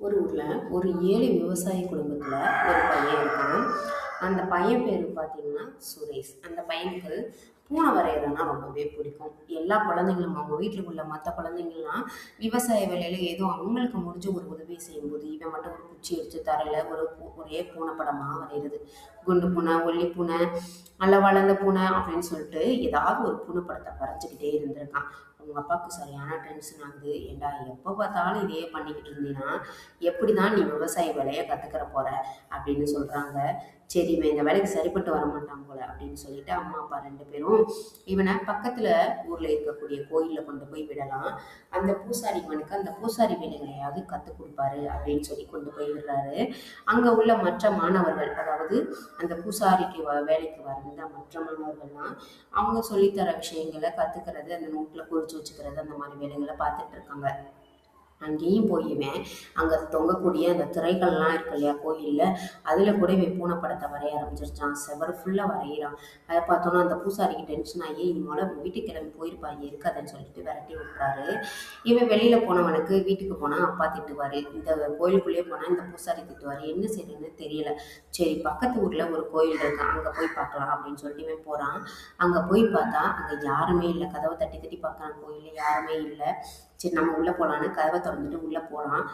ஒரு ஊரில் ஒரு ஏழை விவசாய குடும்பத்தில் ஒரு பையன் இருக்கான். அந்த பையன் பேர் பார்த்தீங்கன்னா சுரேஷ். அந்த பையனுக்கு பூனை வரைகிறதுனா ரொம்பவே பிடிக்கும். எல்லா குழந்தைங்களும் அவங்க வீட்டில் உள்ள மற்ற குழந்தைங்கள்லாம் விவசாய வேலையில் ஏதோ அவங்களுக்கு முடிஞ்ச ஒரு உதவி செய்யும்போது இவன் மட்டும் ஒரு குச்சி எடுத்து தரையில் ஒரே பூனை படமாக வரைகிறது. குண்டு பூனை, ஒல்லி பூனை, நல்லா வளர்ந்த பூனை அப்படின்னு சொல்லிட்டு ஏதாவது ஒரு பூனை படத்தை வரைஞ்சிக்கிட்டே இருந்திருக்கான். அவங்க அப்பாவுக்கு சரியான டென்ஷன் ஆகுது. ஏண்டா எப்போ பார்த்தாலும் இதையே பண்ணிக்கிட்டு இருந்தீங்கன்னா எப்படி தான் நீ விவசாய வேலையை கற்றுக்கிற போற அப்படின்னு சொல்கிறாங்க. சரி, இவன் இந்த வேலைக்கு சரிப்பட்டு வர மாட்டான் போல அப்படின்னு சொல்லிட்டு அம்மா அப்பா ரெண்டு பேரும் இவனை பக்கத்தில் ஊரில் இருக்கக்கூடிய கோயிலில் கொண்டு போய் விடலாம். அந்த பூசாரி இவனுக்கு அந்த பூசாரி வேலைகளையாவது கற்றுக் கொடுப்பாரு அப்படின்னு சொல்லி கொண்டு போய் விடுறாரு. அங்கே உள்ள மற்ற மாணவர்கள், அதாவது அந்த பூசாரிக்கு வேலைக்கு வந்த மற்ற மாணவர்கள்லாம் அவங்க சொல்லித்தர விஷயங்களை கற்றுக்கிறது, அந்த நோட்டில் குறித்து வச்சுக்கிறது, அந்த மாதிரி வேலைகளை பார்த்துட்டு இருக்காங்க. அங்கேயும் போயிவேன் அங்கே தொங்கக்கூடிய அந்த திரைகள்லாம் இருக்கு இல்லையா கோயிலில், அதில் கூட இவன் பூனை படத்தை வரைய ஆரம்பிச்சிருச்சான். செவர் ஃபுல்லாக வரைகிறான். அதை பார்த்தோன்னா அந்த பூசாரிக்கு டென்ஷன் ஆகி இவனோட வீட்டுக்கு கிளம்பி போயிருப்பாங்க, இருக்காதுன்னு சொல்லிட்டு விரட்டி விட்டுறாரு. இவன் வெளியில் போனவனுக்கு வீட்டுக்கு போனால் அப்பா திட்டுவார், இந்த கோயிலுக்குள்ளேயே போனால் இந்த பூசாரி திட்டுவார். என்ன செய்யணும்னு தெரியல. சரி, பக்கத்து ஊரில் ஒரு கோயில் இருக்கு, அங்கே போய் பார்க்கலாம் அப்படின்னு சொல்லிட்டு இவன் போகிறான். அங்கே போய் பார்த்தா அங்கே யாருமே இல்லை. கதவை தட்டி தட்டி பார்க்குறான், கோயிலில் யாருமே இல்லை. சரி, நம்ம உள்ளே போகலான்னு கதவை திறந்துட்டு உள்ளே போகலாம்.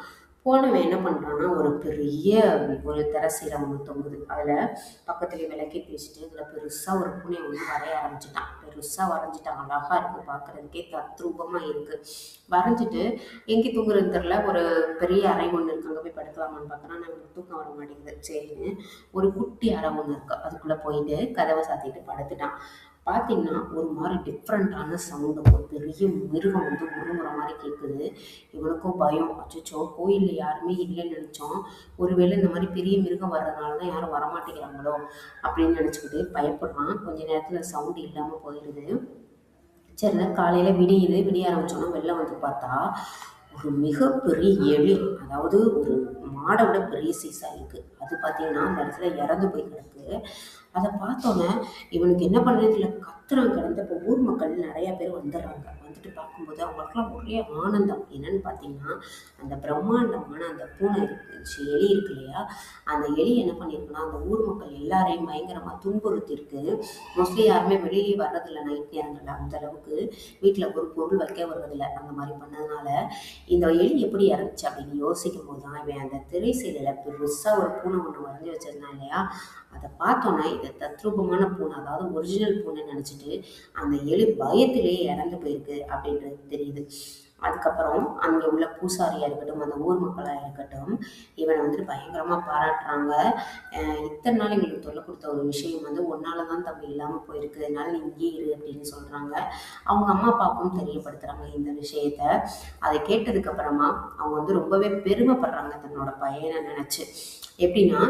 போனவன் என்ன பண்ணுறான்னா, ஒரு திரைசீலை ஒன்று தொங்குது. அதில் பக்கத்துலேயே விளக்கேற்றி வச்சுட்டு இதில் பெருசாக ஒரு பூனையை வந்து வரைய ஆரம்பிச்சிட்டான். பெருசாக வரைஞ்சிட்டான். அழகாக இருக்குது, பார்க்குறதுக்கே தத்ரூபமாக இருக்குது. வரைஞ்சிட்டு எங்கே தூங்குறதுன்னு தெரில, ஒரு பெரிய அறை ஒன்று இருக்குது, அங்கே போய் படுக்கலாமான்னு பார்க்குறான். நமக்கு தூக்கம் வர மாட்டேங்குது. சரின்னு ஒரு குட்டி அறை ஒன்று இருக்குது, அதுக்குள்ளே போயிட்டு கதவை சாத்திட்டு படுத்துட்டான். பார்த்தீங்கன்னா ஒரு மாதிரி டிஃப்ரெண்ட்டான சவுண்டு, ஒரு பெரிய மிருகம் வந்து உருமுற மாதிரி கேட்குது. இவனுக்கும் பயம். அச்சோ, கோயிலில் யாருமே இல்லைன்னு நினச்சோம், ஒருவேளை இந்த மாதிரி பெரிய மிருகம் வர்றதுனால தான் யாரும் வரமாட்டேங்கிறாங்களோ அப்படின்னு நினச்சிக்கிட்டு பயப்படுறான். கொஞ்ச நேரத்தில் சவுண்டு இல்லாமல் போயிடுது. சரி, காலையில் விடிய ஆரம்பிச்சோன்னா வெளில வந்து பார்த்தா ஒரு மிகப்பெரிய எலி, அதாவது ஒரு மாடை விட பெரிய சைஸாக இருக்குது. அது பார்த்தீங்கன்னா அந்த இடத்துல இறந்து போய் கிடக்கு. அதை பார்த்தோன்னே இவனுக்கு என்ன பண்ணுறது இல்லை, கத்துறான் கிடந்து. இப்போ ஊர் மக்கள் நிறையா பேர் வந்துடுறாங்க. வந்துட்டு பார்க்கும்போது அவங்களுக்குலாம் ஒரே ஆனந்தம். என்னன்னு பார்த்தீங்கன்னா, அந்த பிரம்மாண்டமான அந்த பூனை எலி இருக்கு இல்லையா, அந்த எலி என்ன பண்ணியிருக்குன்னா அந்த ஊர் மக்கள் எல்லாரையும் பயங்கரமாக துன்புறுத்தி இருக்கு. மோஸ்ட்லி யாருமே வெளியே வர்றதில்லை நைட் நேரங்களில். அந்த அளவுக்கு வீட்டில் ஒரு பொருள் வைக்க வர்றதில்லை. அந்த மாதிரி பண்ணதுனால இந்த எலி எப்படி இறந்துச்சு அப்படின்னு யோசிக்கும் போது தான் இவன் அந்த திரைசீலையில் பெருசாக ஒரு பூனை ஒன்று வரைஞ்சி வச்சிருந்தான் இல்லையா, அதை பார்த்தோன்னா இது தத்ரூபமான பூனை, அதாவது ஒரிஜினல் பூனை நினச்சிட்டு அந்த எலி பயத்திலேயே இறந்து போயிருக்கு அப்படின்றது தெரியுது. அதுக்கப்புறம் அங்கே உள்ள பூசாரியாக இருக்கட்டும், அந்த ஊர் மக்களாக இருக்கட்டும், இவனை வந்துட்டு பயங்கரமாக பாராட்டுறாங்க. இத்தனை நாள் எங்களுக்கு தொல்லை கொடுத்த ஒரு விஷயம் வந்து ஒன்னால தான் தம்பி இல்லாமல் போயிருக்கு, அதனால நீ இங்கே இரு அப்படின்னு சொல்கிறாங்க. அவங்க அம்மா அப்பாவுக்கும் தெரியப்படுத்துகிறாங்க இந்த விஷயத்த. அதை கேட்டதுக்கப்புறமா அவங்க வந்து ரொம்பவே பெருமைப்படுறாங்க தன்னோட பையனை நினச்சி. எப்படின்னா,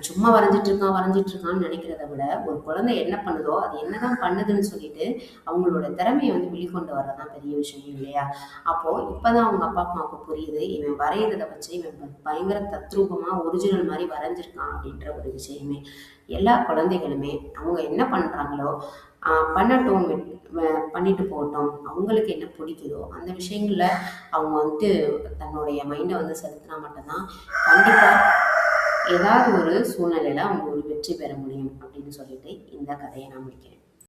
சும்மா வரைஞ்சிட்ருக்கான்னு நினைக்கிறத விட ஒரு குழந்தை என்ன பண்ணுதோ அது என்னதான் பண்ணுதுன்னு சொல்லிட்டு அவங்களோட திறமையை வந்து வெளிக்கொண்டு வர்றதான் பெரிய விஷயம் இல்லையா. அப்போது இப்போ தான் அவங்க அப்பா அம்மாவுக்கு புரியுது, இவன் வரைகிறத வச்சு இவன் பயங்கர தத்ரூபமாக ஒரிஜினல் மாதிரி வரைஞ்சிருக்கான் அப்படின்ற ஒரு விஷயமே. எல்லா குழந்தைகளுமே அவங்க என்ன பண்ணுறாங்களோ பண்ணட்டும், பண்ணிட்டு போகட்டும், அவங்களுக்கு என்ன பிடிக்குதோ அந்த விஷயங்களில் அவங்க வந்துட்டு தன்னுடைய மைண்டை வந்து செலுத்தினா மட்டும்தான் கண்டிப்பாக ஏதாவது ஒரு சூழ்நிலையில் அவங்க ஒரு வெற்றி பெற முடியும் அப்படின்னு சொல்லிட்டு இந்த கதையை நான் முடிக்கிறேன்.